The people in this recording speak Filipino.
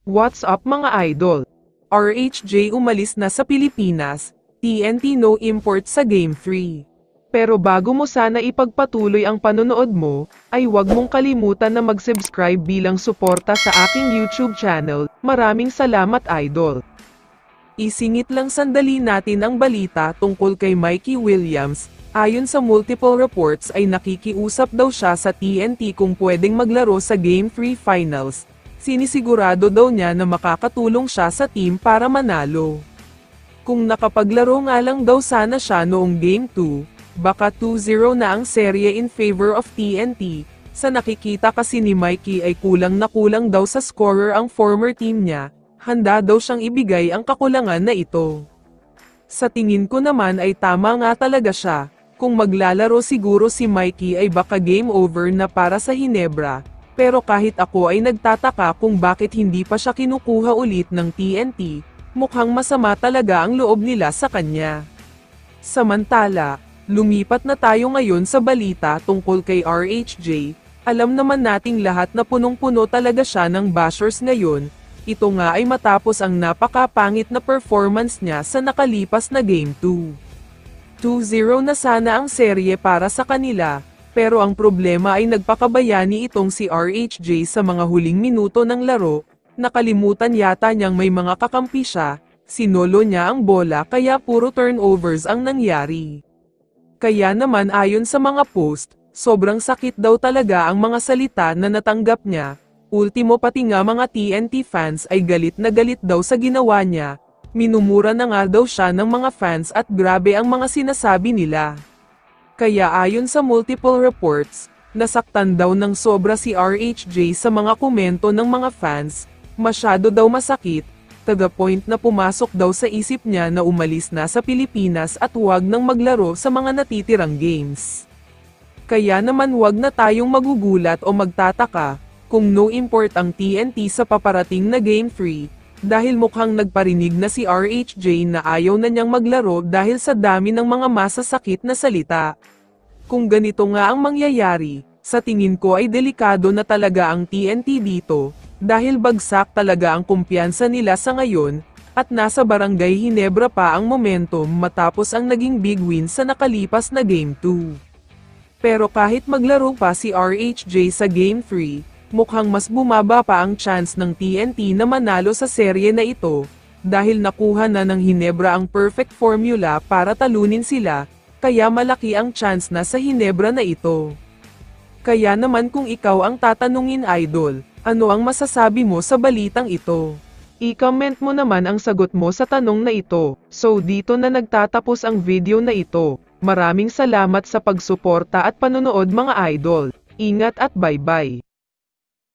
What's up mga idol? RHJ umalis na sa Pilipinas, TNT no import sa Game 3. Pero bago mo sana ipagpatuloy ang panonood mo, ay huwag mong kalimutan na mag-subscribe bilang suporta sa aking YouTube channel. Maraming salamat idol. Isingit lang sandali natin ang balita tungkol kay Mikey Williams. Ayon sa multiple reports ay nakikiusap daw siya sa TNT kung pwedeng maglaro sa Game 3 Finals. Sinisigurado daw niya na makakatulong siya sa team para manalo. Kung nakapaglaro nga lang daw sana siya noong Game 2, baka 2-0 na ang serye in favor of TNT. Sa nakikita kasi ni Mikey ay kulang na kulang daw sa scorer ang former team niya, handa daw siyang ibigay ang kakulangan na ito. Sa tingin ko naman ay tama nga talaga siya, kung maglalaro siguro si Mikey ay baka game over na para sa Hinebra, pero kahit ako ay nagtataka kung bakit hindi pa siya kinukuha ulit ng TNT, mukhang masama talaga ang loob nila sa kanya. Samantala, lumipat na tayo ngayon sa balita tungkol kay RHJ. Alam naman nating lahat na punong-puno talaga siya ng bashers ngayon. Ito nga ay matapos ang napakapangit na performance niya sa nakalipas na Game 2. 2-0 na sana ang serye para sa kanila, pero ang problema ay nagpakabayani itong si RHJ sa mga huling minuto ng laro. Nakalimutan yata niyang may mga kakampi siya, sinolo niya ang bola kaya puro turnovers ang nangyari. Kaya naman ayon sa mga post, sobrang sakit daw talaga ang mga salita na natanggap niya. Ultimo pati nga mga TNT fans ay galit na galit daw sa ginawa niya. Minumura na nga daw siya ng mga fans at grabe ang mga sinasabi nila. Kaya ayon sa multiple reports, nasaktan daw ng sobra si RHJ sa mga komento ng mga fans. Masyado daw masakit. Taga-point na pumasok daw sa isip niya na umalis na sa Pilipinas at huwag nang maglaro sa mga natitirang games. Kaya naman huwag na tayong magugulat o magtataka kung no import ang TNT sa paparating na Game 3, dahil mukhang nagparinig na si RHJ na ayaw na niyang maglaro dahil sa dami ng mga masasakit na salita. Kung ganito nga ang mangyayari, sa tingin ko ay delikado na talaga ang TNT dito, dahil bagsak talaga ang kumpiyansa nila sa ngayon, at nasa Barangay Hinebra pa ang momentum matapos ang naging big win sa nakalipas na Game 2. Pero kahit maglaro pa si RHJ sa Game 3, mukhang mas bumaba pa ang chance ng TNT na manalo sa serye na ito, dahil nakuha na ng Hinebra ang perfect formula para talunin sila, kaya malaki ang chance na sa Hinebra na ito. Kaya naman kung ikaw ang tatanungin idol, ano ang masasabi mo sa balitang ito? I-comment mo naman ang sagot mo sa tanong na ito. So dito na nagtatapos ang video na ito. Maraming salamat sa pagsuporta at panonood mga idol. Ingat at bye-bye.